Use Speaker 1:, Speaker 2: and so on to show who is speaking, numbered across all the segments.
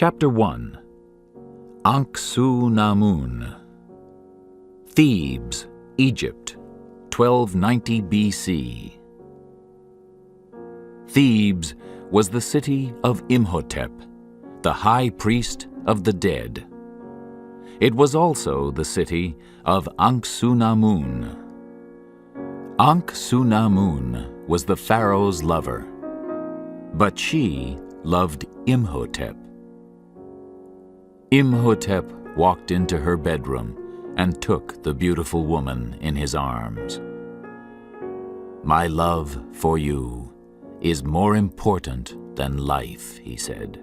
Speaker 1: Chapter 1. Anck-su-namun. Thebes, Egypt, 1290 BC. Thebes was the city of Imhotep, the high priest of the dead. It was also the city of Anck-su-namun. Anck-su-namun was the pharaoh's lover, but she loved Imhotep. Imhotep walked into her bedroom and took the beautiful woman in his arms. "My love for you is more important than life," he said.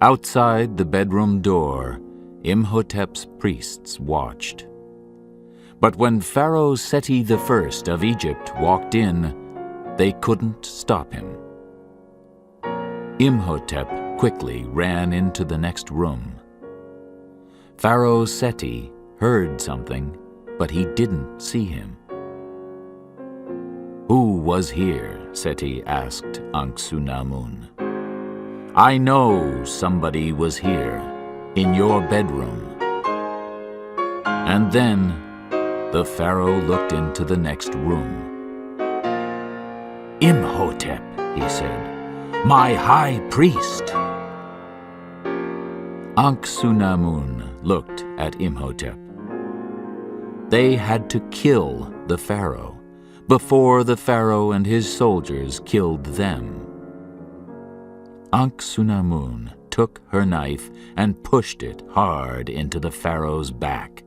Speaker 1: Outside the bedroom door, Imhotep's priests watched. But when Pharaoh Sati I of Egypt walked in, they couldn't stop him. Imhotep quickly ran into the next room. Pharaoh Seti heard something, but he didn't see him. "Who was here?" Seti asked Anck-su-namun. "I know somebody was here, in your bedroom." And then the pharaoh looked into the next room. "Imhotep," he said, "my high priest." Anck-su-namun looked at Imhotep. They had to kill the pharaoh before the pharaoh and his soldiers killed them. Anck-su-namun took her knife and pushed it hard into the pharaoh's back.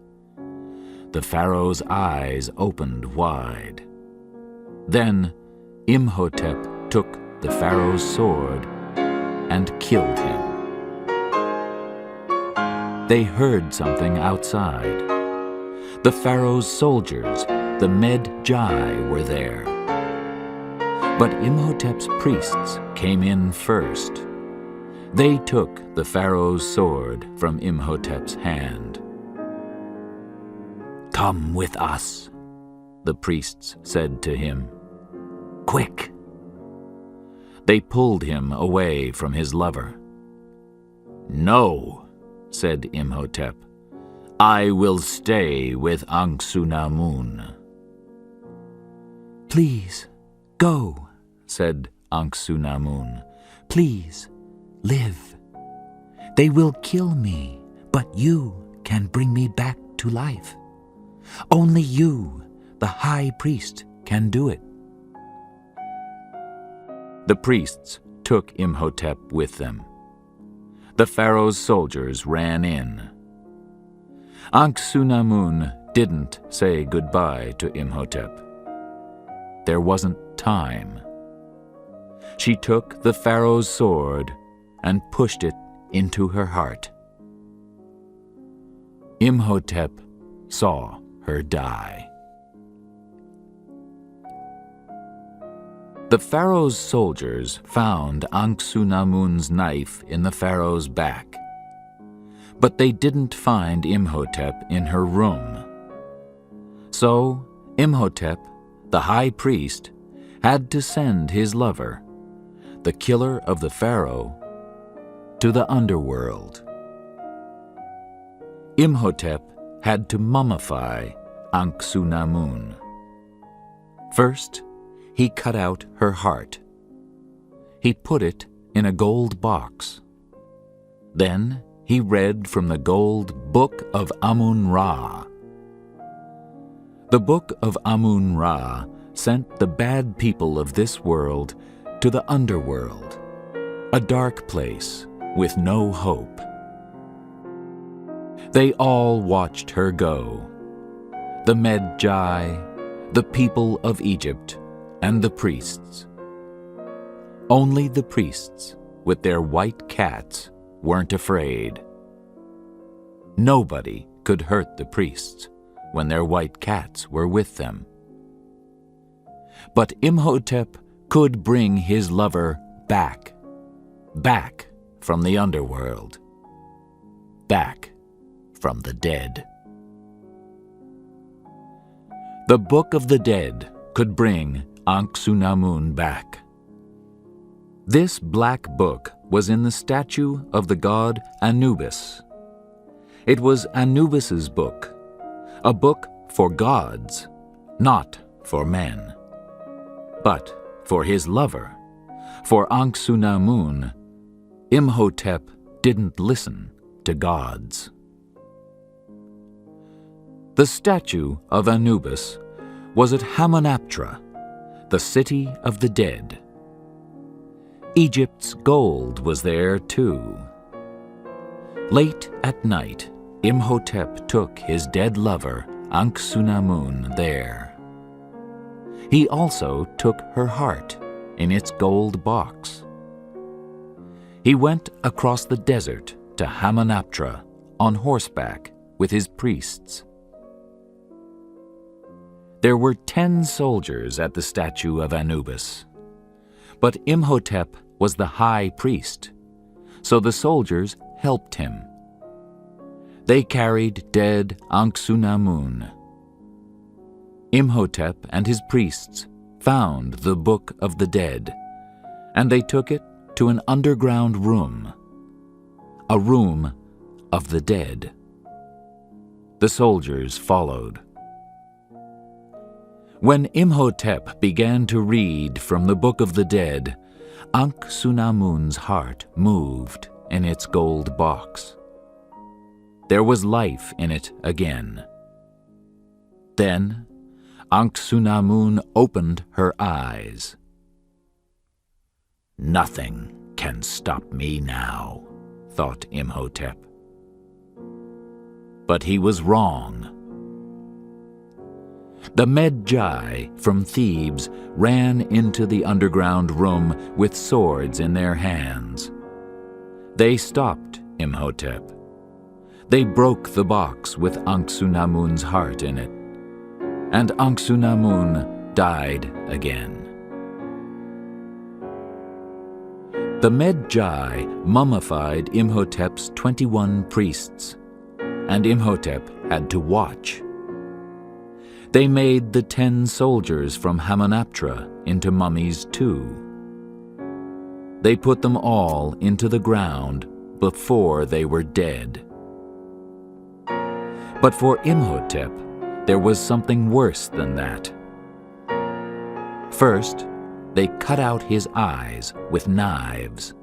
Speaker 1: The pharaoh's eyes opened wide. Then Imhotep took the pharaoh's sword and killed him. They heard something outside. The pharaoh's soldiers, the Medjai, were there. But Imhotep's priests came in first. They took the pharaoh's sword from Imhotep's hand. "Come with us," the priests said to him. "Quick!" They pulled him away from his lover. "No," said Imhotep, "I will stay with Anck-su-namun." "Please, go," said Anck-su-namun. "Please, live. They will kill me, but you can bring me back to life. Only you, the high priest, can do it." The priests took Imhotep with them. The pharaoh's soldiers ran in. Anck-su-namun didn't say goodbye to Imhotep. There wasn't time. She took the pharaoh's sword and pushed it into her heart. Imhotep saw her die. The pharaoh's soldiers found Anck-su-namun's knife in the pharaoh's back, but they didn't find Imhotep in her room. So Imhotep, the high priest, had to send his lover, the killer of the pharaoh, to the underworld. Imhotep had to mummify Anck-su-namun. First, he cut out her heart. He put it in a gold box. Then he read from the gold Book of Amun-Ra. The Book of Amun-Ra sent the bad people of this world to the underworld, a dark place with no hope. They all watched her go. The Medjai, the people of Egypt, and the priests. Only the priests, with their white cats, weren't afraid. Nobody could hurt the priests when their white cats were with them. But Imhotep could bring his lover back from the underworld, back from the dead. The Book of the Dead could bring Anck-su-namun back. This black book was in the statue of the god Anubis. It was Anubis's book, a book for gods, not for men. But for his lover, for Anck-su-namun, Imhotep didn't listen to gods. The statue of Anubis was at Hamunaptra, the city of the dead. Egypt's gold was there too. Late at night, Imhotep took his dead lover, Anck-su-namun, there. He also took her heart in its gold box. He went across the desert to Hamunaptra on horseback with his priests. There were 10 soldiers at the statue of Anubis, but Imhotep was the high priest, so the soldiers helped him. They carried dead Anck-su-namun. Imhotep and his priests found the Book of the Dead, and they took it to an underground room, a room of the dead. The soldiers followed. When Imhotep began to read from the Book of the Dead, Anck-su-namun's heart moved in its gold box. There was life in it again. Then Anck-su-namun opened her eyes. "Nothing can stop me now," thought Imhotep. But he was wrong. The Medjai from Thebes ran into the underground room with swords in their hands. They stopped Imhotep. They broke the box with Anck-su-namun's heart in it, and Anck-su-namun died again. The Medjai mummified Imhotep's 21 priests, and Imhotep had to watch. They made the 10 soldiers from Hamunaptra into mummies too. They put them all into the ground before they were dead. But for Imhotep, there was something worse than that. First, they cut out his eyes with knives.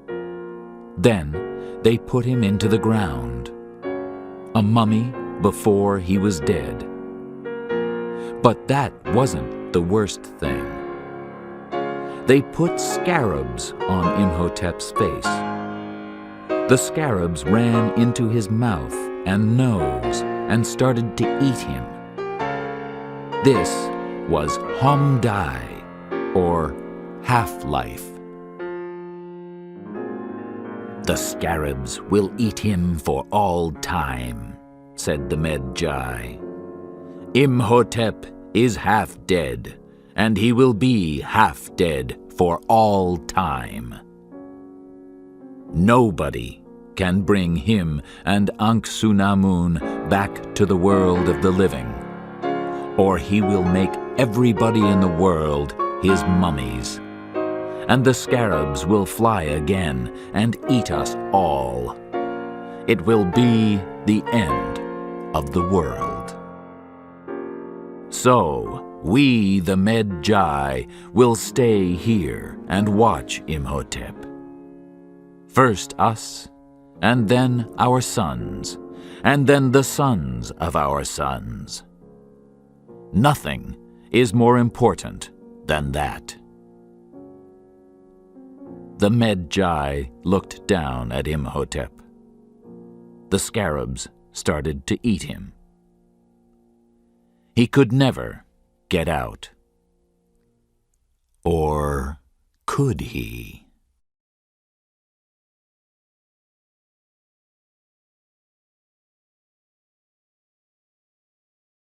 Speaker 1: Then, they put him into the ground, a mummy before he was dead. But that wasn't the worst thing. They put scarabs on Imhotep's face. The scarabs ran into his mouth and nose and started to eat him. This was Hamdai, or half-life. "The scarabs will eat him for all time," said the Medjai. "Imhotep is half dead, and he will be half dead for all time. Nobody can bring him and Anck-su-namun back to the world of the living, or he will make everybody in the world his mummies, and the scarabs will fly again and eat us all. It will be the end of the world. So, we, the Medjai, will stay here and watch Imhotep. First us, and then our sons, and then the sons of our sons. Nothing is more important than that." The Medjai looked down at Imhotep. The scarabs started to eat him. He could never get out. Or could he?